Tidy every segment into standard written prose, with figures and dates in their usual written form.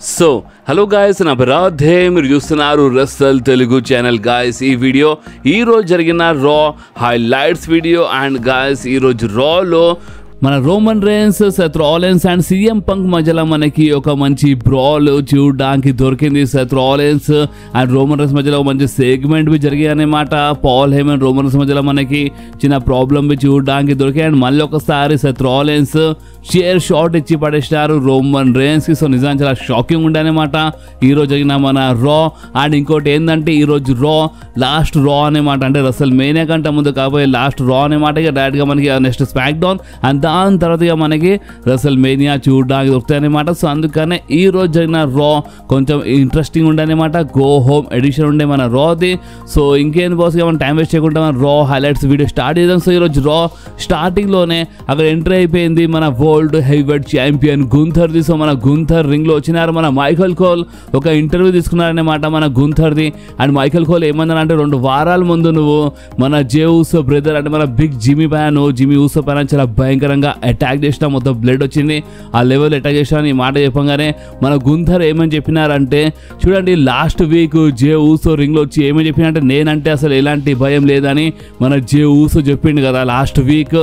So hello guys, నా బరాధే మీరు చూస్తున్నారు రసల్ తెలుగు ఛానల్. గాయస్ ఈ వీడియో ఈరోజు జరిగిన రా హైలైట్స్ వీడియో. అండ్ గాయస్ ఈరోజు రాలో మన Roman rains, Seth Rollins and CM punk మధ్యలో మనకి ఒక మంచి బ్రాల్ చూడడానికి దొరికింది. Seth Rollins and Roman rains మధ్యలో మంచి సెగ్మెంట్ బి జరిగాయి అన్నమాట. పాల్ హేమన్ రోమన్ రేన్స్ మధ్యలో మనకి చిన్న ప్రాబ్లం బి చూడడానికి దొరికాయి. అండ్ మళ్ళీ ఒకసారి సెత్ రాలిన్స్ షేర్ షాట్ ఇచ్చి పడేసినారు రోమన్ రేన్స్కి. సో నిజానికి చాలా షాకింగ్ ఉండే అనమాట ఈరోజు జరిగిన మన రా. అండ్ ఇంకోటి ఏంటంటే ఈరోజు రా లాస్ట్ రా అనమాట, అంటే రసల్ మేనియా కంటే ముందు కాబోయే లాస్ట్ రా అనమాట. ఇక డైరెక్ట్గా మనకి నెక్స్ట్ స్మాక్ డౌన్ అండ్ దాని తర్వాత ఇక మనకి రసల్ మేనియా చూడడానికి దొరుకుతాయి అనమాట. సో అందుకనే ఈ రోజు జరిగిన రా కొంచెం ఇంట్రెస్టింగ్ ఉండే అనమాట. గో హోమ్ ఎడిషన్ ఉండే మన రాది. సో ఇంకేం బాస్ మనం టైం వేస్ట్ చేయకుండా మన రా హైలైట్స్ వీడియో స్టార్ట్ చేద్దాం. సో ఈరోజు రా స్టార్టింగ్లోనే అక్కడ ఎంట్రీ అయిపోయింది మన వరల్డ్ హెవీవెయిట్ ఛాంపియన్ గుంథర్ది. సో మన గుంథర్ రింగ్లో వచ్చినారు. మన మైఖేల్ కోల్ ఒక ఇంటర్వ్యూ తీసుకున్నారనమాట మన గుంథర్ది. అండ్ మైఖేల్ కోల్ ఏమన్నారంటే 2 వారాల ముందు నువ్వు మన జే ఊసో బ్రదర్ అంటే మన బిగ్ జిమ్మీ ఊసో పైన చాలా భయంకరంగా అటాక్ చేసినా, మొత్తం బ్లడ్ వచ్చింది, ఆ లెవెల్ అటాక్ చేసినా ఈ మాట చెప్పగానే మన గుంథర్ ఏమని చెప్పినారంటే చూడండి లాస్ట్ వీక్ జే ఊసో రింగ్లో వచ్చి ఏమని చెప్పినంటే నేనంటే అసలు ఎలాంటి భయం లేదని మన జే ఊసో చెప్పిండు కదా లాస్ట్ వీక్.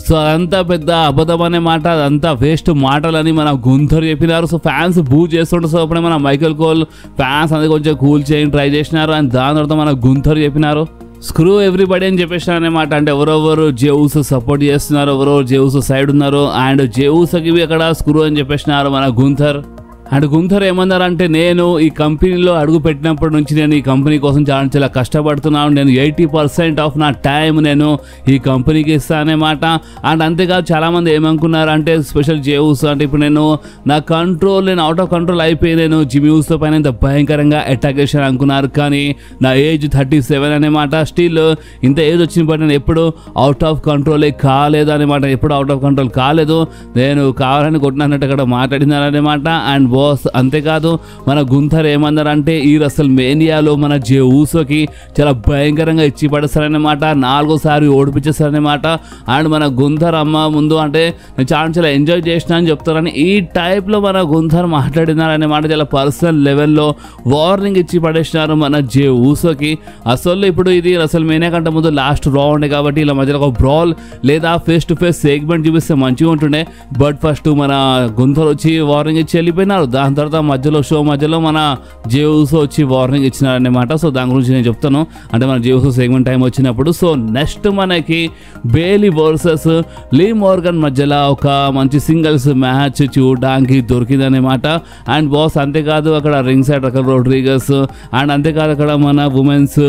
సో అదంతా పెద్ద అబద్ధం అనే మాట, అదంతా వేస్ట్ మాటలని మన గుంథర్ చెప్పినారు. సో ఫ్యాన్స్ బూ చేస్తుంటారు. సో అప్పుడే మన మైఖేల్ కోల్ ఫ్యాన్స్ అనేది కొంచెం కూల్ చేయని ట్రై చేసినారు. అండ్ దాని తర్వాత మన గుంథర్ చెప్పినారు స్క్రూ ఎవ్రీబడి అని చెప్పేసినారు అనమాట. అంటే ఎవరెవరు జే ఊసో సపోర్ట్ చేస్తున్నారు, ఎవరెవరు జే ఊసో సైడ్ ఉన్నారు, అండ్ జే ఊసోకి అక్కడ స్క్రూ అని చెప్పేసినారు మన గుంథర్. అండ్ గుంథర్ ఏమన్నారంటే నేను ఈ కంపెనీలో అడుగు పెట్టినప్పటి నుంచి నేను ఈ కంపెనీ కోసం చాలా కష్టపడుతున్నాను, నేను 80% ఆఫ్ నా టైం నేను ఈ కంపెనీకి ఇస్తానమాట. అండ్ అంతేకాదు చాలామంది ఏమనుకున్నారు అంటే స్పెషల్ జే ఊసో అంటే ఇప్పుడు నేను అవుట్ ఆఫ్ కంట్రోల్ అయిపోయి నేను జిమ్మీ ఊసో పైన ఇంత భయంకరంగా అటాక్ చేశాను అనుకున్నారు. కానీ నా ఏజ్ 37 అనమాట. స్టిల్ ఇంత ఏజ్ వచ్చినప్పటి నేను ఎప్పుడు అవుట్ ఆఫ్ కంట్రోలే కాలేదు అనమాట. ఎప్పుడు అవుట్ ఆఫ్ కంట్రోల్ కాలేదు, నేను కావాలని కొట్టినట్టు అక్కడ మాట్లాడినారనమాట. అండ్ బాస్ అంతేకాదు మన గుంథర్ ఏమన్నారంటే ఈ రసల్ మేనియాలో మన జే ఊసోకి చాలా భయంకరంగా ఇచ్చి పడేస్తారనమాట, 4వ సారి ఓడిపించేస్తారనమాట. అండ్ మన గుంథర్ అమ్మ ముందు అంటే నేను చాలా ఎంజాయ్ చేసిన అని చెప్తారని ఈ టైప్లో మన గుంథర్ మాట్లాడినారనమాట. చాలా పర్సనల్ లెవెల్లో వార్నింగ్ ఇచ్చి పడేసినారు మన జే ఊసోకి. అసలు ఇప్పుడు ఇది రసల్ మేనియా కంటే ముందు లాస్ట్ రా ఉండే కాబట్టి ఇలా మధ్యలో ఒక బ్రాల్ లేదా ఫేస్ టు ఫేస్ సెగ్మెంట్ చూపిస్తే మంచిగా ఉంటుండే. బట్ ఫస్ట్ మన గుంథర్ వచ్చి వార్నింగ్ ఇచ్చి వెళ్ళిపోయినారు. దాని తర్వాత షో మధ్యలో మన జే ఊసో వచ్చి వార్నింగ్ ఇచ్చినారనమాట. సో దాని గురించి నేను చెప్తాను అంటే మన జే ఊసో సెగ్మెంట్ టైం వచ్చినప్పుడు. సో నెక్స్ట్ మనకి బేలీ వర్సెస్ లీ మోర్గన్ మధ్యలో ఒక మంచి సింగిల్స్ మ్యాచ్ చూడడానికి దొరికిందనమాట. అండ్ బాస్ అంతేకాదు అక్కడ రింగ్ సైడ్ రకల్ రోడ్రిగస్ అండ్ అంతేకాదు అక్కడ మన ఉమెన్స్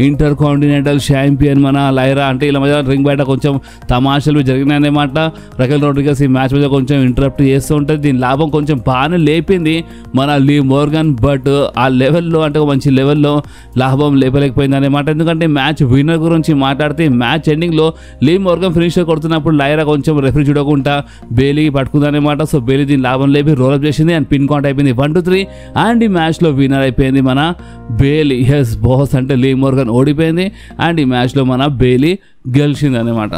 ఇంటర్ కాంటినెంటల్ ఛాంపియన్ మన లైరా అంటే ఇలా మధ్య రింగ్ బయట కొంచెం తమాషలు జరిగినాయన్నమాట. రకల్ రోడ్రిగస్ ఈ మ్యాచ్ మీద కొంచెం ఇంటరప్ట్ చేస్తూ ఉంటుంది. దీని లాభం కొంచెం బాగానే లేపింది మన లీ మోర్గన్. బట్ ఆ లెవెల్లో అంటే ఒక మంచి లెవెల్లో లాభం లేపలేకపోయింది అనమాట. ఎందుకంటే మ్యాచ్ విన్నర్ గురించి మాట్లాడితే మ్యాచ్ ఎండింగ్లో లీ మోర్గన్ ఫినిషర్ కొడుతున్నప్పుడు లైరా కొంచెం రెఫరీ చూడకుండా బేలీకి పట్టుకుందనమాట. సో బేలీ దీని లాభం లేపి రోలప్ చేసింది అండ్ పిన్ కౌంట్ అయిపోయింది 1-3. అండ్ ఈ మ్యాచ్లో విన్నర్ అయిపోయింది మన బేలీ. ఎస్ బాస్ అంటే లీ మోర్గన్ ఓడిపోయింది అండ్ ఈ మ్యాచ్లో మన బేలీ గెలిచింది అనమాట.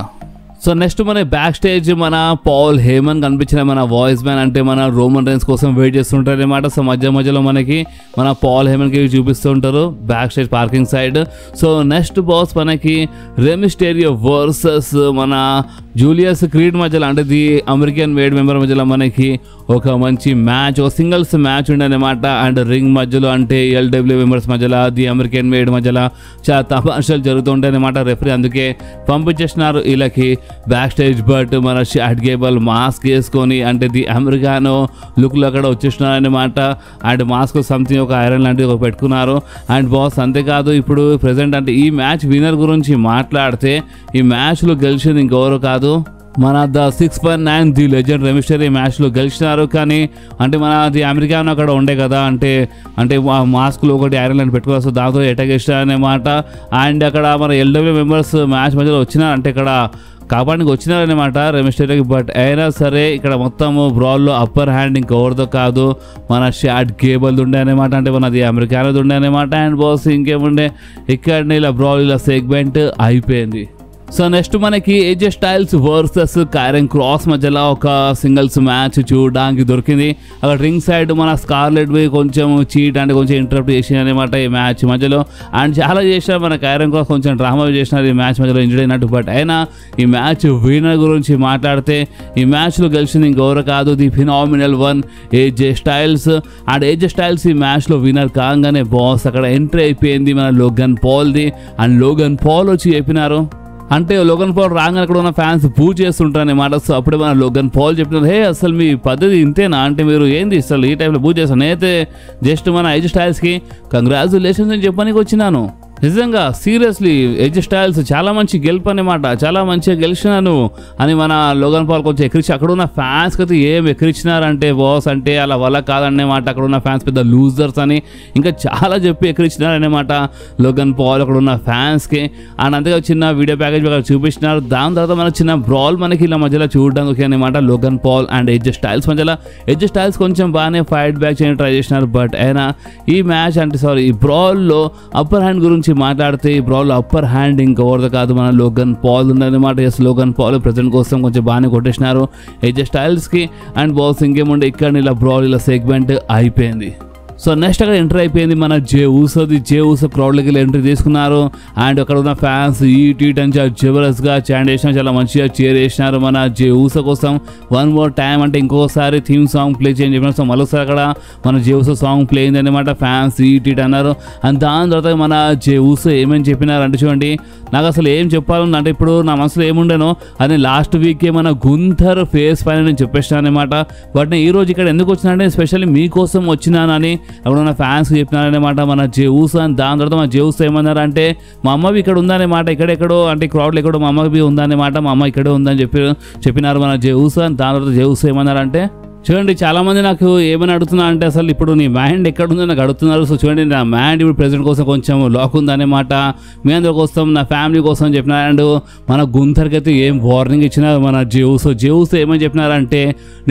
సో నెక్స్ట్ మన బ్యాక్ స్టేజ్ మన పాల్ హేమన్ కనిపించిన మన వాయిస్ మ్యాన్ అంటే మన రోమన్ రేన్స్ కోసం వెయిట్ చేస్తుంటారు అనమాట. సో మధ్యలో మనకి మన పాల్ హేమన్కి చూపిస్తూ ఉంటారు back stage parking side. So next boss మనకి రే మిస్టేరియో వర్సెస్ మన జూలియస్ క్రీడ్ మధ్యలో అంటే ది అమెరికన్ మేడ్ మెంబర్ మధ్యలో మనకి ఒక మంచి మ్యాచ్, ఒక సింగిల్స్ మ్యాచ్ ఉండనమాట. అండ్ రింగ్ మధ్యలో అంటే ఎల్డబ్ల్యూ మెంబర్స్ మధ్యలో ది అమెరికన్ మేడ్ మధ్యలో చాలా తమాషాలు జరుగుతుంటాయి అనమాట. రెఫరీ అందుకే పంపించేసినారు వీళ్ళకి బ్యాక్ స్టేజ్. బట్ మన షాట్ గేబల్ మాస్క్ వేసుకొని అంటే ది అమెరికానో లుక్లో అక్కడ వచ్చేసినారు అనమాట. అండ్ మాస్క్ సంథింగ్ ఒక ఐరన్ లాంటిది ఒక పెట్టుకున్నారు. అండ్ బాస్ అంతేకాదు ఇప్పుడు ప్రెసెంట్ అంటే ఈ మ్యాచ్ విన్నర్ గురించి మాట్లాడితే ఈ మ్యాచ్లో గెలిచింది ఇంకెవరు కాదు మన ద 619 ది లెజెండ్ రే మిస్టేరియో మ్యాచ్లో గెలిచినారు. కానీ అంటే మన ది అమెరికాను అక్కడ ఉండే కదా అంటే మాస్క్లో ఒకటి ఐరన్ లైన్ పెట్టుకోవచ్చు, దాంతో అటాక్ చేసినారనమాట. అండ్ అక్కడ మన ఎల్డబ్ల్యూ మెంబర్స్ మ్యాచ్ మధ్యలో వచ్చినారు అంటే ఇక్కడ కాపాడానికి వచ్చినారనమాట రే మిస్టేరియోకి. బట్ అయినా సరే ఇక్కడ మొత్తము బ్రాల్లో అప్పర్ హ్యాండ్ ఇంకెవరితో కాదు మన షాట్ గేబల్ ఉండే అనమాట, అంటే మనది అమెరికానది ఉండే అనమాట. అండ్ బాస్ ఇంకేముండే ఇక్కడ ఇలా బ్రాల్ ఇలా సెగ్మెంట్ అయిపోయింది. సో నెక్స్ట్ మనకి ఏజే స్టైల్స్ వర్సెస్ కైరన్ క్రాస్ మధ్యలో ఒక సింగిల్స్ మ్యాచ్ చూడడానికి దొరికింది. అక్కడ రింగ్ సైడ్ మన స్కార్లెట్ బై కొంచెం చీట్ అంటే కొంచెం ఇంటరప్ట్ చేసింది అనమాట ఈ మ్యాచ్ మధ్యలో. అండ్ చాలా చేసినారు మన కైరన్ క్రాస్, కొంచెం డ్రామా చేసినారు ఈ మ్యాచ్ మధ్యలో ఇంజర్డ్ అయినట్టు. బట్ అయినా ఈ మ్యాచ్ విన్నర్ గురించి మాట్లాడితే ఈ మ్యాచ్లో గెలిచింది ఇంకెవరు కాదు, the phenomenal one ఏజే styles. And AJ styles ఈ మ్యాచ్లో విన్నర్ కాగానే బాస్ అక్కడ ఎంట్రీ అయిపోయింది మన లోగన్ పాల్ది. అండ్ లోగన్ పాల్ వచ్చి చెప్పినారు, అంటే లోగన్ పాల్ రాగానే అక్కడ ఉన్న ఫ్యాన్స్ పూజ చేస్తుంటారు అన్నమాట. సో అప్పుడే మన లోగన్ పాల్ చెప్పినారు, హే అసలు మీ పద్ధతి ఇంతేనా, అంటే మీరు ఏంది అసలు ఈ టైంలో పూజ చేస్తాను, నేనైతే జస్ట్ మన ఏజే స్టైల్స్కి కంగ్రాచులేషన్స్ అని చెప్పడానికి వచ్చినాను. నిజంగా సీరియస్లీ ఏజే స్టైల్స్ చాలా మంచి గెలుపు అనమాట, చాలా మంచిగా గెలిచినాను అని మన లోగన్ పాల్ కొంచెం ఎక్కిరించి అక్కడ ఉన్న ఫ్యాన్స్కి అయితే ఏం ఎక్కిరించినారంటే బాస్ అంటే అలా వల్ల కాదన్నమాట. అక్కడ ఉన్న ఫ్యాన్స్ పెద్ద లూజర్స్ అని ఇంకా చాలా చెప్పి ఎక్కిరించినారనమాట లోగన్ పాల్ అక్కడ ఉన్న ఫ్యాన్స్కి. అండ్ అంతగా చిన్న వీడియో ప్యాకేజ్ అక్కడ చూపించినారు. దాని తర్వాత మన చిన్న బ్రాల్ మనకి ఇలా మధ్యలో చూడడానికి అనమాట Logan Paul and AJ Styles మధ్యలో. ఏజే స్టైల్స్ కొంచెం బాగానే ఫైట్ బ్యాక్ చేయడానికి ట్రై చేసినారు. బట్ అయినా ఈ మ్యాచ్ అంటే సారీ ఈ బ్రాల్లో అప్పర్ హ్యాండ్ గురించి మాట్లాడితే ఈ బ్రాల్ అప్పర్ హ్యాండ్ ఇంకెవరిది కాదు మన లోగన్ పాల్ ఉందన్నమాట. ఎస్ లోగన్ పాల్ ప్రెజెంట్ కోసం కొంచెం బాగానే కొట్టేసినారు ఏజే స్టైల్స్కి. అండ్ బాల్స్ ఇంకేముండే ఇక్కడ ఇలా బ్రాల్ ఇలా సెగ్మెంట్ అయిపోయింది. సో నెక్స్ట్ అక్కడ ఎంట్రీ అయిపోయింది మన జే ఊసోది. జే ఊసో క్రౌడ్లోకి వెళ్ళి ఎంట్రీ తీసుకున్నారు. అండ్ అక్కడ ఉన్న ఫ్యాన్స్ ఈట్ అని చాలా జబర్దస్త్గా చాంట్ చేసినారు, చాలా మంచిగా చీర్ చేసినారు మన జే ఊసో కోసం. వన్ మోర్ టైం అంటే ఇంకోసారి థీమ్ సాంగ్ ప్లే చేయని చెప్పినారు. సో మరోసారి అక్కడ మన జే ఊసో సాంగ్ ప్లే అయింది అనమాట. ఫ్యాన్స్ ఈట్ అన్నారు. అండ్ దాని తర్వాత మన జే ఊసో ఏమని చెప్పినారు అంటే చూడండి, నాకు అసలు ఏం చెప్పాలన్నా అంటే ఇప్పుడు నా మనసులో ఏముండేనో అది లాస్ట్ వీకే మన గుంథర్ ఫేస్ పైన నేను చెప్పేసినాను అనమాట. బట్ నేను ఈరోజు ఇక్కడ ఎందుకు వచ్చినానంటే స్పెషల్లీ మీకోసం వచ్చినానని అక్కడ ఉన్న ఫ్యాన్స్ చెప్పినారనమాట మన జే ఊసో. అని దాని తర్వాత మన జే ఊసో ఏమన్నారంటే మా అమ్మవి ఇక్కడ ఉందన్నమాట, ఇక్కడెక్కడో అంటే క్రౌడ్లో ఎక్కడో మా అమ్మవి ఉందన్నమాట, మా అమ్మ ఇక్కడే ఉందని చెప్పినారు మన జే ఊసో. అని దాని తర్వాత జే ఊసో ఏమన్నారంటే చూడండి చాలామంది నాకు ఏమని అడుగుతున్నా అంటే అసలు ఇప్పుడు నీ మైండ్ ఎక్కడుందో నాకు అడుగుతున్నారు. సో చూడండి నా మైండ్ ఇప్పుడు ప్రెజెంట్ కోసం కొంచెం లాక్ ఉందన్నమాట, మీ అందరి కోసం నా ఫ్యామిలీ కోసం చెప్పినారు. అండ్ మన గుంథర్కి అయితే ఏం వార్నింగ్ ఇచ్చినారు మన జే ఊసో. జే ఊసో ఏమని చెప్పినారంటే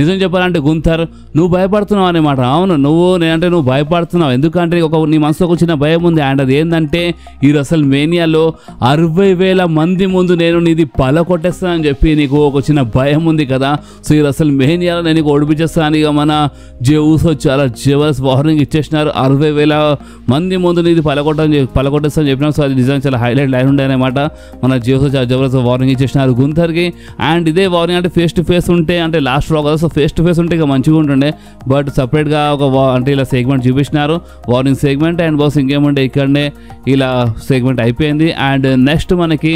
నిజం చెప్పాలంటే గుంథర్ నువ్వు భయపడుతున్నావు అనమాట. అవును నేనంటే నువ్వు భయపడుతున్నావు, ఎందుకంటే నీ మనసులోకి వచ్చిన భయం ఉంది. అండ్ అది ఏంటంటే ఈ రసల్ మేనియాలో 60,000 మంది ముందు నేను నీది పల కొట్టేస్తానని చెప్పి నీకు ఒక చిన్న భయం ఉంది కదా. సో ఈ రసల్ మేనియాలో నేను ఓడిపించాను ఇక మన జే ఊసో చాలా జబర్దస్త్ వార్నింగ్ ఇచ్చేసినారు. 60,000 మంది ముందు నీది పలకొట్టేస్తాను చెప్పినారు. సో అది నిజంగా చాలా హైలైట్ లైన్ ఉండే అనమాట. మన జే ఊసో చాలా జబర్దస్త్ వార్నింగ్ ఇచ్చేసినారు గుంథర్కి. అండ్ ఇదే వార్నింగ్ అంటే ఫేస్ టు ఫేస్ ఉంటే అంటే లాస్ట్ రా కదా, సో ఫేస్ టు ఫేస్ ఉంటే ఇక మంచిగా ఉంటుండే. బట్ సపరేట్గా ఒక అంటే ఇలా సెగ్మెంట్ చూపించినారు వార్నింగ్ సెగ్మెంట్. అండ్ బాస్ ఇంకేముంటే ఇక్కడనే ఇలా సెగ్మెంట్ అయిపోయింది. అండ్ నెక్స్ట్ మనకి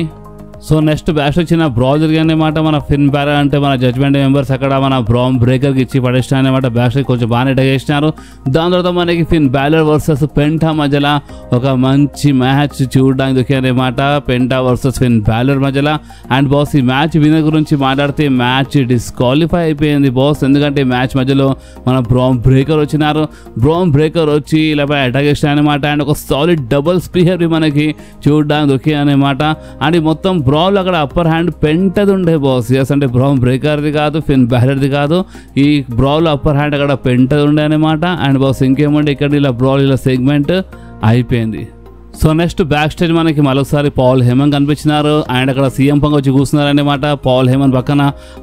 సో నెక్స్ట్ బ్యాచ్ వచ్చిన బ్రాల్ జరిగానమాట. మన ఫిన్ బ్యాలర్ అంటే మన జడ్జ్మెంట్ మెంబర్స్ అక్కడ మన బ్రామ్ బ్రేకర్కి ఇచ్చి పడేసిన అనమాట. బ్యాచ్ కొంచెం బాగానే చేసినారు. దాని తర్వాత మనకి ఫిన్ బ్యాలర్ వర్సెస్ పెంటా మధ్యలో ఒక మంచి మ్యాచ్ చూడడానికి దొరికారనమాట, పెంటా వర్సెస్ ఫిన్ బ్యాలర్ మధ్యలో. అండ్ బాస్ ఈ మ్యాచ్ విన్నర్ గురించి మాట్లాడితే మ్యాచ్ డిస్క్వాలిఫై అయిపోయింది బాస్, ఎందుకంటే మ్యాచ్ మధ్యలో మన బ్రామ్ బ్రేకర్ వచ్చినారు. బ్రామ్ బ్రేకర్ వచ్చి ఇలా అటాక్ చేసిన అనమాట. అండ్ ఒక సాలిడ్ డబుల్ స్పీయర్ మనకి చూడడానికి దొరికాయి అనమాట. అండ్ మొత్తం బ్రాల్ అక్కడ అప్పర్ హ్యాండ్ పెంటది ఉండే బాస్. ఎస్ అంటే బ్రామ్ బ్రేకర్ది కాదు, ఫిన్ బ్యాలర్ది కాదు, ఈ బ్రాల్ అప్పర్ హ్యాండ్ అక్కడ పెంటది ఉండే అనమాట. అండ్ బాస్ ఇంకేమంటే ఇక్కడ ఇలా బ్రాల్ ఇలా సెగ్మెంట్ అయిపోయింది. సో నెక్స్ట్ బ్యాక్ స్టేజ్ మనకి మరోసారి పాల్ హేమన్ కనిపించినారు. అండ్ అక్కడ సీఎం పంక్ వచ్చి కూర్చున్నారు అనమాట పాల్ హేమన్ పక్కన.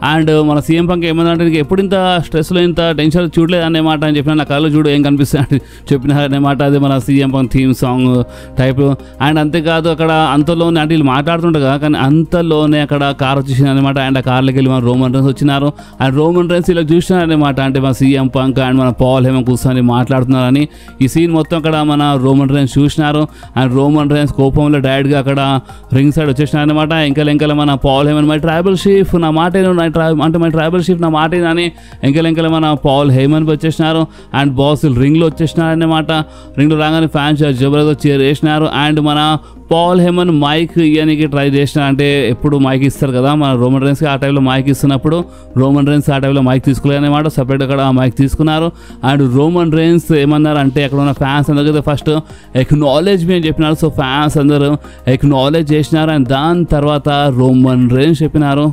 అండ్ మన సీఎం పంక్ ఏమంటే ఎప్పుడు ఇంత స్ట్రెస్లో ఇంత టెన్షన్ చూడలేదు అన్నమాట అని చెప్పిన, నా కళ్ళు చూడు ఏం కనిపిస్తుంది చెప్పినారనమాట. అది మన CM punk theme song type. And అంతేకాదు అక్కడ అంతలోనే అంటే వీళ్ళు మాట్లాడుతుండగా కానీ అంతలోనే అక్కడ కార్ వచ్చేసింది అనమాట. అండ్ ఆ కార్లోకి వెళ్ళి మన రోమన్ రైన్స్ వచ్చినారు. అండ్ రోమన్ రైన్స్ ఇలా చూసినారనమాట, అంటే మన సీఎం పంక్ అండ్ మన పాల్ హేమన్ కూర్చొని మాట్లాడుతున్నారని. ఈ సీన్ మొత్తం అక్కడ మన రోమన్ రైన్స్ చూసినారు. అండ్ రోమన్ రైన్స్ కోపంలో డైరెక్ట్గా అక్కడ రింగ్ సైడ్ వచ్చేసినారు అనమాట. ఇంకెల మన Paul Heyman my tribal chief నా మాట అంటే మై ట్రైబల్ షీఫ్ నా మాట అని ఇంకెల మన పాల్ హేమన్ వచ్చేసినారు. అండ్ బాస్ రింగ్లో వచ్చేసినారు అనమాట. రింగ్లో రాగానే ఫ్యాన్స్ జబర్దస్త్ చీర్ చేసినారు. అండ్ మన పాల్ హేమన్ మైక్ ఇవ్వడానికి ట్రై చేసిన, అంటే ఎప్పుడు మైక్ ఇస్తారు కదా మన రోమన్ రైన్స్కి, ఆ టైంలో మైక్ ఇస్తున్నప్పుడు రోమన్ రైన్స్ ఆ టైంలో మైక్ తీసుకోలేదన్నమాట. సపరేట్ అక్కడ మైక్ తీసుకున్నారు. అండ్ రోమన్ రైన్స్ ఏమన్నారు అంటే అక్కడ ఉన్న ఫ్యాన్స్ అందరికీ ఫస్ట్ ఎక్నాలెడ్జ్ మీ అని చెప్పినారు. సో ఫ్యాన్స్ అందరూ ఎక్నాలెడ్జ్ చేసినారు. అండ్ దాని తర్వాత రోమన్ రైన్స్ చెప్పినారు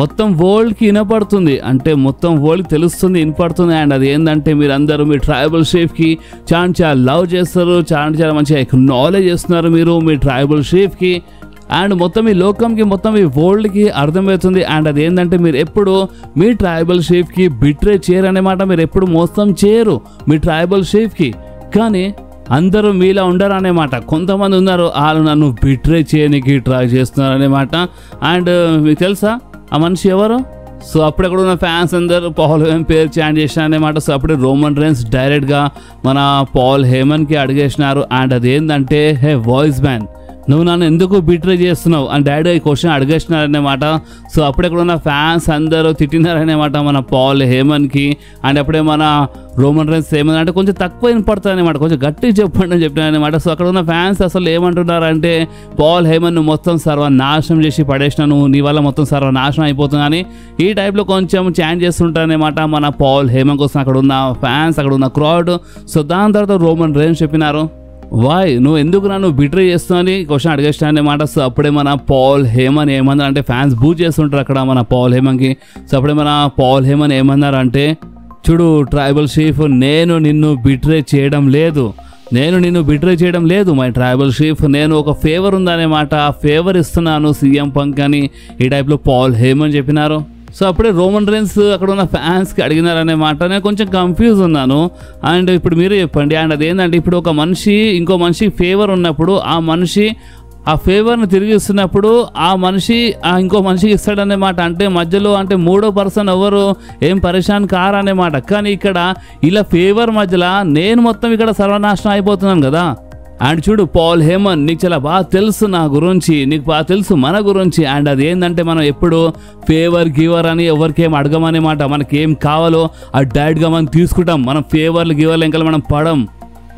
మొత్తం వరల్డ్కి వినపడుతుంది, అంటే మొత్తం వరల్డ్కి తెలుస్తుంది వినపడుతుంది. అండ్ అది ఏంటంటే మీరందరూ మీ ట్రైబల్ షీఫ్కి చాలా లవ్ చేస్తారు, చాలా మంచిగా ఎక్నాలెడ్జ్ చేస్తున్నారు మీరు మీ ట్రైబల్ షీఫ్కి. అండ్ మొత్తం ఈ లోకంకి మొత్తం ఈ వరల్డ్కి అర్థమవుతుంది. అండ్ అదేంటంటే మీరు ఎప్పుడు మీ ట్రైబల్ షీఫ్కి బిట్రే చేయరు అన్నమాట. మీరు ఎప్పుడు మోసం చేయరు మీ ట్రైబల్ షీఫ్కి. కానీ అందరూ మీలా ఉండరు అనేమాట. కొంతమంది ఉన్నారు వాళ్ళు నన్ను బిట్రే చేయడానికి ట్రై చేస్తున్నారు అనేమాట. అండ్ మీకు తెలుసా ఆ మనిషి ఎవరు? సో అప్పుడు అక్కడ ఉన్న ఫ్యాన్స్ అందరూ పాల్ హేమన్ పేరు చాంట్ చేసినారు అనమాట. సో అప్పుడే రోమన్ రైన్స్ డైరెక్ట్గా మన పాల్ హేమన్కి అడిగేసినారు. అండ్ అదేంటంటే హే వాయిస్ మ్యాన్, నువ్వు నన్ను ఎందుకు బిట్రే చేస్తున్నావు అని డాడీ ఈ క్వశ్చన్ అడిగేసినారనమాట. సో అప్పుడెక్కడ ఉన్న ఫ్యాన్స్ అందరూ తిట్టినారనమాట మన పాల్ హేమన్కి. అండ్ అప్పుడే మన రోమన్ రైన్స్ ఏమన్నా కొంచెం తక్కువ వినపడుతుంది అనమాట, కొంచెం గట్టిగా చెప్పండి అని చెప్పినారనమాట. సో అక్కడ ఉన్న ఫ్యాన్స్ అసలు ఏమంటున్నారంటే పాల్ హేమన్ మొత్తం సర్వనాశనం చేసి పడేసినాను, నీ వల్ల మొత్తం సర్వనాశనం అయిపోతుందని ఈ టైప్లో కొంచెం చాంట్ చేస్తుంటారనమాట మన పాల్ హేమన్ కోసం అక్కడ ఉన్న ఫ్యాన్స్, అక్కడ ఉన్న క్రౌడ్. సో దాని తర్వాత రోమన్ రైన్స్ చెప్పినారు, వాయ్ నువ్వు ఎందుకు నన్ను బిట్రే చేస్తున్నావు అని క్వశ్చన్ అడిగేసినా అనమాట. సో అప్పుడే మన పాల్ హేమన్ ఏమన్నారు అంటే ఫ్యాన్స్ బూజ్ చేస్తుంటారు అక్కడ మన పాల్ హేమన్కి. సో అప్పుడే మన పాల్ హేమన్ ఏమన్నారు అంటే, చూడు ట్రైబల్ చీఫ్, నేను నిన్ను బిట్రే చేయడం లేదు మై ట్రైబల్ చీఫ్, నేను ఒక ఫేవర్ ఉందనేమాట, ఆ ఫేవర్ ఇస్తున్నాను సీఎం పంక్ అని ఈ టైప్లో పాల్ హేమన్ చెప్పినారు. సో అప్పుడే రోమన్ రైన్స్ అక్కడ ఉన్న ఫ్యాన్స్కి అడిగినారనేమాట. నేను కొంచెం కన్ఫ్యూజ్ ఉన్నాను. అండ్ ఇప్పుడు మీరు చెప్పండి. అండ్ అదేంటంటే ఇప్పుడు ఒక మనిషి ఇంకో మనిషి ఫేవర్ ఉన్నప్పుడు ఆ మనిషి ఆ ఫేవర్ని తిరిగి ఇస్తున్నప్పుడు ఆ మనిషి ఇంకో మనిషికి ఇస్తాడనేమాట. అంటే మధ్యలో అంటే మూడో పర్సన్ ఎవరు ఏం పరేషాన్ కారనేమాట. కానీ ఇక్కడ ఇలా ఫేవర్ మధ్యలో నేను మొత్తం ఇక్కడ సర్వనాశనం అయిపోతున్నాను కదా. అండ్ చూడు పాల్ హేమన్, నీకు చాలా బాగా తెలుసు నా గురించి, నీకు బాగా తెలుసు మన గురించి. అండ్ అది ఏంటంటే మనం ఎప్పుడు ఫేవర్ గివర్ అని ఎవరికేం అడగమనేమాట. మనకేం కావాలో ఆ డైరెక్ట్గా మనం తీసుకుంటాం. మనం ఫేవర్లు గివర్లు ఇంకా మనం పడం.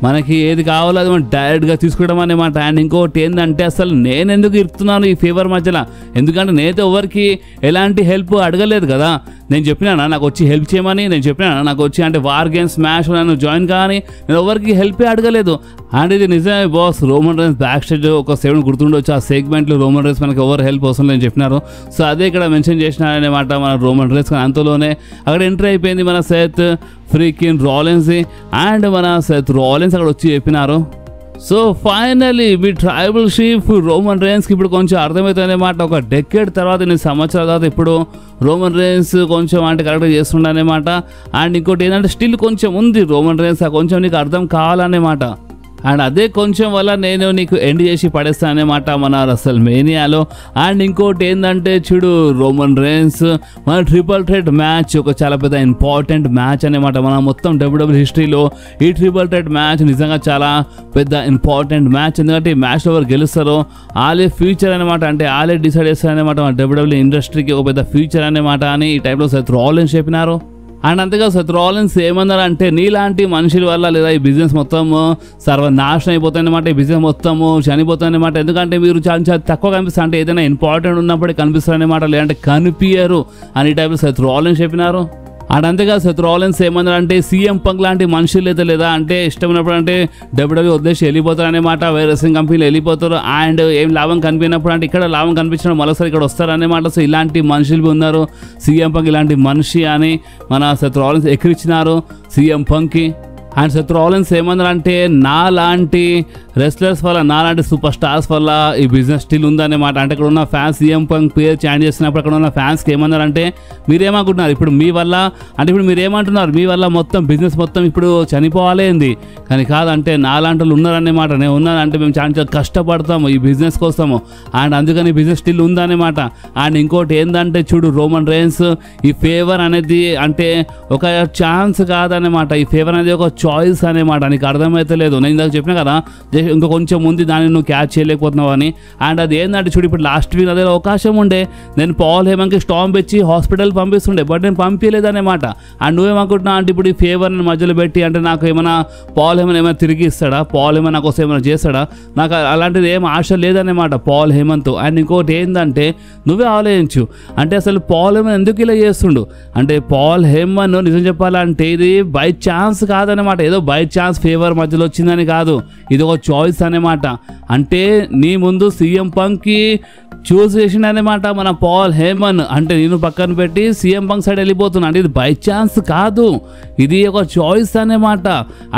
మనకి ఏది కావాలో అది మనం డైరెక్ట్గా తీసుకోవడం అనేమాట. అండ్ ఇంకోటి ఏంటంటే అసలు నేను ఎందుకు ఇస్తున్నాను ఈ ఫేవర్ మధ్యలో, ఎందుకంటే నేనైతే ఎవరికి ఎలాంటి హెల్ప్ అడగలేదు కదా. నేను చెప్పినా నాకు వచ్చి హెల్ప్ చేయమని, నేను చెప్పినా నాకు వచ్చి అంటే వార్ గేమ్స్ మ్యాచ్ నన్ను జాయిన్ కానీ నేను ఎవరికి హెల్పే అడగలేదు. అండ్ ఇది నిజమే boss. Roman Reigns back stage ఒక 7 గుర్తుండొచ్చు. ఆ సెగ్మెంట్లో రోమన్ రైన్స్ మనకి ఎవరు హెల్ప్ అవసరం లేదని చెప్పినారు. సో అదే ఇక్కడ మెన్షన్ చేసినారనమాట మన రోమన్ రైన్స్. కానీ అంతలోనే అక్కడ ఎంట్రీ అయిపోయింది మన సెత్ ఫ్రీకిన్ రాలిన్స్. అండ్ మన సెత్ రాలిన్స్ అక్కడ వచ్చి చెప్పినారు, సో ఫైనలీ మీ ట్రైబల్ చీఫ్ రోమన్ రైన్స్కి ఇప్పుడు కొంచెం అర్థమవుతుంది అనమాట. ఒక డెకేడ్ తర్వాత 8 సంవత్సరాల తర్వాత ఇప్పుడు రోమన్ రైన్స్ కొంచెం అంటే కరెక్ట్గా చేస్తుండే అనమాట. అండ్ ఇంకోటి ఏంటంటే స్టిల్ కొంచెం ఉంది రోమన్ రైన్స్, కొంచెం నీకు అర్థం కావాలన్నమాట. అండ్ అదే కొంచెం వల్ల నేను నీకు ఎండ్ చేసి పడేస్తాను అనమాట మన రసల్ మేనియాలో. అండ్ ఇంకోటి ఏంటంటే చూడు రోమన్ రైన్స్ మన ట్రిపుల్ థ్రెట్ మ్యాచ్ ఒక చాలా పెద్ద ఇంపార్టెంట్ మ్యాచ్ అనమాట. మన మొత్తం డబ్ల్యూడబ్ల్యూ హిస్టరీలో ఈ ట్రిపుల్ థ్రెట్ మ్యాచ్ నిజంగా చాలా పెద్ద ఇంపార్టెంట్ మ్యాచ్. ఎందుకంటే ఈ మ్యాచ్లో ఎవరు గెలుస్తారో వాళ్ళే ఫ్యూచర్ అనమాట. అంటే వాళ్ళే డిసైడ్ చేస్తారనమాట మన డబ్ల్యూడబ్ల్యూ ఇండస్ట్రీకి ఒక పెద్ద ఫ్యూచర్ అనమాట అని ఈ టైంలో సెత్ రాలిన్స్ చెప్పినారు. అండ్ అంతేగా సెత్ రాలిన్స్ ఏమన్నారంటే నీలాంటి మనుషుల వల్ల లేదా ఈ బిజినెస్ మొత్తం సర్వనాశనం అయిపోతుంది అనమాట, ఈ బిజినెస్ మొత్తము చనిపోతుంది అనమాట. ఎందుకంటే మీరు చాలా తక్కువ కనిపిస్తారు, అంటే ఏదైనా ఇంపార్టెంట్ ఉన్నప్పుడే కనిపిస్తారు అనమాట, లేదంటే కనిపించరు అని ఈ టైప్లో సెత్ రాలిన్స్ చెప్పినారు. అండ్ అంతేగా సెత్ రాలిన్స్ ఏమన్నారంటే సీఎం పంక్ లాంటి మనుషులు అయితే లేదా అంటే ఇష్టం ఉన్నప్పుడు అంటే డబ్ల్యూడబ్ల్యూ వదిలేసి వెళ్ళిపోతారు అనమాట, వేరే రెస్లింగ్ కంపెనీలు వెళ్ళిపోతారు. అండ్ ఏం లాభం కనిపినప్పుడు అంటే ఇక్కడ లాభం కనిపించడం మరోసారి ఇక్కడ వస్తారు అనమాట. సో ఇలాంటి మనుషులు ఉన్నారు సీఎం పంక్ ఇలాంటి మనిషి అని మన సెత్ రాలిన్స్ ఎక్కిరిచ్చినారు సీఎం పంక్కి. అండ్ సెత్ రాలిన్స్ ఏమన్నారంటే నాలాంటి రెస్లర్స్ వల్ల, నాలాంటి సూపర్ స్టార్స్ వల్ల ఈ బిజినెస్ స్టిల్ ఉందన్నమాట. అంటే ఇక్కడ ఉన్న ఫ్యాన్స్ సీఎం పంక్ పేరు చాంట్ చేసినప్పుడు అక్కడ ఉన్న ఫ్యాన్స్కి ఏమన్నారంటే మీరేమనుకుంటున్నారు ఇప్పుడు మీ వల్ల, అంటే ఇప్పుడు మీరు ఏమంటున్నారు మీ వల్ల మొత్తం బిజినెస్ మొత్తం ఇప్పుడు చనిపోవాలేంది, కానీ కాదంటే నాలాంటి వాళ్ళు ఉన్నారన్నమాట. నేను ఉన్నానంటే మేము చాలా కష్టపడతాము ఈ బిజినెస్ కోసము, అండ్ అందుకని బిజినెస్ స్టిల్ ఉందన్నమాట. అండ్ ఇంకోటి ఏంటంటే చూడు రోమన్ రైన్స్ ఈ ఫేవర్ అనేది అంటే ఒక ఛాన్స్ కాదన్నమాట, ఈ ఫేవర్ అనేది ఒక చాయిస్ అనమాట. నీకు అర్థమైతే లేదు, నేను ఇందాక చెప్పినా కదా ఇంకా కొంచెం ఉంది దాన్ని నువ్వు క్యాచ్ చేయలేకపోతున్నావు అని. అండ్ అది ఏంటంటే చూడు ఇప్పుడు లాస్ట్ వీక్ అదే అవకాశం ఉండే, నేను పాల్ హేమన్కి స్టాంప్ ఇచ్చి హాస్పిటల్ పంపిస్తుండే, బట్ నేను పంపించలేదన్నమాట. అండ్ నువ్వేమనుకుంటున్నా అంటే ఇప్పుడు ఈ ఫేవర్ని మధ్యలో పెట్టి అంటే నాకు ఏమైనా పాల్ హేమన్ ఏమైనా తిరిగి ఇస్తాడా, పాల్ హేమన్ నాకు కోసం ఏమైనా చేస్తాడా, నాకు అలాంటిది ఏం ఆశ లేదన్నమాట పాల్ హేమన్తో. అండ్ ఇంకోటి ఏంటంటే నువ్వే ఆలోచించు, అంటే అసలు పాల్ హేమన్ ఎందుకు ఇలా చేస్తుండు అంటే పాల్ హేమన్ నిజం చెప్పాలంటే ఇది బై ఛాన్స్ కాదన్నమాట. అనమాట, ఏదో బై ఛాన్స్ ఫేవర్ మధ్యలో వచ్చిందని కాదు, ఇది ఒక చాయిస్ అనమాట. అంటే నీ ముందు సీఎం పంక్కి చూస్ చేసిండనమాట మన పాల్ హేమన్, అంటే నేను పక్కన పెట్టి సీఎం పంక్ సైడ్ వెళ్ళిపోతున్నా, అంటే ఇది బై ఛాన్స్ కాదు, ఇది ఒక చాయిస్ అనమాట.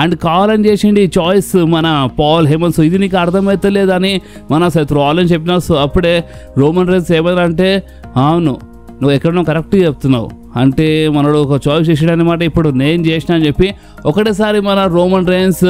అండ్ కావాలని చేసిండి ఈ చాయిస్ మన పాల్ హేమన్. సో ఇది నీకు అర్థమవుతలేదని మన సెత్ రాలిన్స్ చెప్పిన. సో అప్పుడే రోమన్ రైన్స్ ఏమన్నారంటే, అవును నువ్వు ఎక్కడో కరెక్ట్గా చెప్తున్నావు, అంటే మనడు ఒక చాయిస్ చేసాడు అనమాట, ఇప్పుడు నేను చేసిన అని చెప్పి ఒకటేసారి మన రోమన్ రైన్స్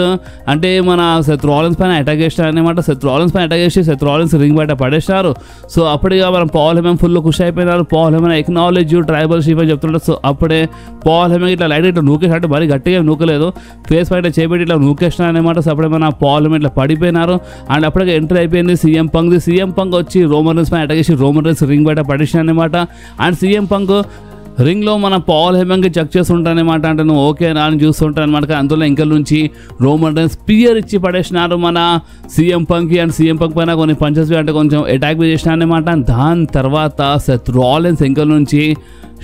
అంటే మన సెత్ రాలిన్స్ పైన అటాక్ చేసినారు అనమాట. సెత్ రాలిన్స్ పైన అటాక్ చేసి సెత్ రాలిన్స్ రింగ్ బయట పడేసినారు. సో అప్పుడే మనం పాల్ హెమన్ ఫుల్ ఖుషి అయిపోయినారు. పాల్ హెమన్ ఎక్నాలెడ్జ్ ట్రైబల్ షీప్ అని చెప్తుంటారు. సో అప్పుడే పాల్ హెమన్ ఇట్లా లైట్ ఇట్లా నూకేసినట్టు, మరి గట్టిగా నూకలేదు, ఫేస్ పైన చేపెట్టి ఇట్లా నూకేసినారు అనమాట. సో అప్పుడే మన పాల్ హెమన్ ఇట్లా పడిపోయినారు. అండ్ అప్పటికే ఎంట్రీ అయిపోయింది సీఎం పంక్. సీఎం పంక్ వచ్చి రోమన్ రైన్స్ పైన అటాక్ చేసి రోమన్ రైన్స్ రింగ్ బయట పడేసినారు అనమాట. అండ్ సీఎం పంక్ రింగ్లో మన పాల్ హెమన్కి చెక్ చేస్తుంటానమాట, అంటే నువ్వు ఓకేనా అని చూస్తుంటాను అనమాట. అందులో ఇంకల నుంచి రోమన్ రైన్స్ స్పియర్ ఇచ్చి పడేసినారు మన సీఎం పంక్కి. అండ్ సీఎం పంక్ పైన కొన్ని పంచెస్ అంటే కొంచెం అటాక్ చేసినా అనమాట. దాని తర్వాత సెత్ రాలిన్స్ ఇంకల నుంచి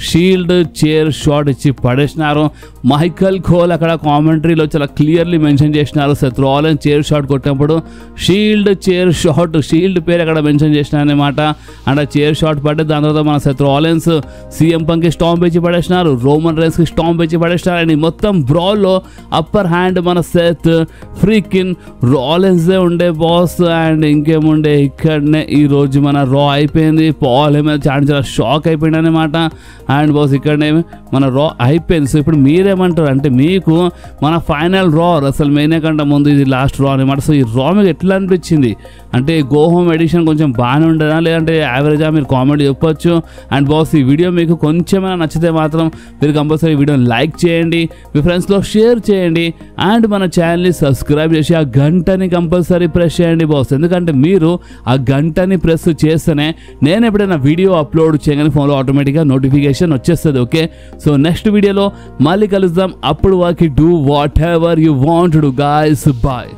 షీల్డ్ చైర్ షాట్ ఇచ్చి పడేసినారు. మైకల్ కోల్ అక్కడ కామెంటరీలో చాలా క్లియర్లీ మెన్షన్ చేసినారు, సెత్ రాలిన్స్ చైర్ షాట్ కొట్టినప్పుడు షీల్డ్ చైర్ షాట్, షీల్డ్ పేరు అక్కడ మెన్షన్ చేసినారనమాట. అండ్ ఆ చైర్ షాట్ పడ్డ దాని తర్వాత మన సెత్ రాలిన్స్ సీఎం పంక్కి స్టాంప్ ఇచ్చి పడేసినారు, రోమన్ రైన్స్కి స్టాంప్ ఇచ్చి పడేసినారు. అండ్ మొత్తం బ్రాల్లో అప్పర్ హ్యాండ్ మన సెత్ ఫ్రీకిన్ రాలిన్స్దే ఉండే బాస్. అండ్ ఇంకేముండే ఇక్కడనే ఈరోజు మన రా అయిపోయింది. పాల్ హెమన్ చాలా షాక్ అయిపోయింది అనమాట. అండ్ బాస్ ఇక్కడనే మన రా అయిపోయింది. సో ఇప్పుడు మీరేమంటారు అంటే, మీకు మన ఫైనల్ రా అసలు మెయిన్ కంటే ముందు ఇది లాస్ట్ రా అనమాట. సో ఈ రా మీకు ఎట్లా అనిపించింది అంటే, గో హోమ్ ఎడిషన్ కొంచెం బాగానే ఉండదా లేదంటే యావరేజా, మీరు కామెంట్ చెప్పొచ్చు. అండ్ బాస్ ఈ వీడియో మీకు కొంచెమైనా నచ్చితే మాత్రం మీరు కంపల్సరీ వీడియోని లైక్ చేయండి, మీ ఫ్రెండ్స్లో షేర్ చేయండి. అండ్ మన ఛానల్ని సబ్స్క్రైబ్ చేసి ఆ గంటని కంపల్సరీ ప్రెస్ చేయండి బాస్, ఎందుకంటే మీరు ఆ గంటని ప్రెస్ చేస్తేనే నేను ఎప్పుడైనా వీడియో అప్లోడ్ చేయగానే ఫోన్లో ఆటోమేటిక్గా నోటిఫికేషన్ వచ్చేస్తుంది. ఓకే, సో నెక్స్ట్ వీడియోలో మళ్ళీ కలుద్దాం. అప్పుడు వాకి do whatever you want to do guys. Bye.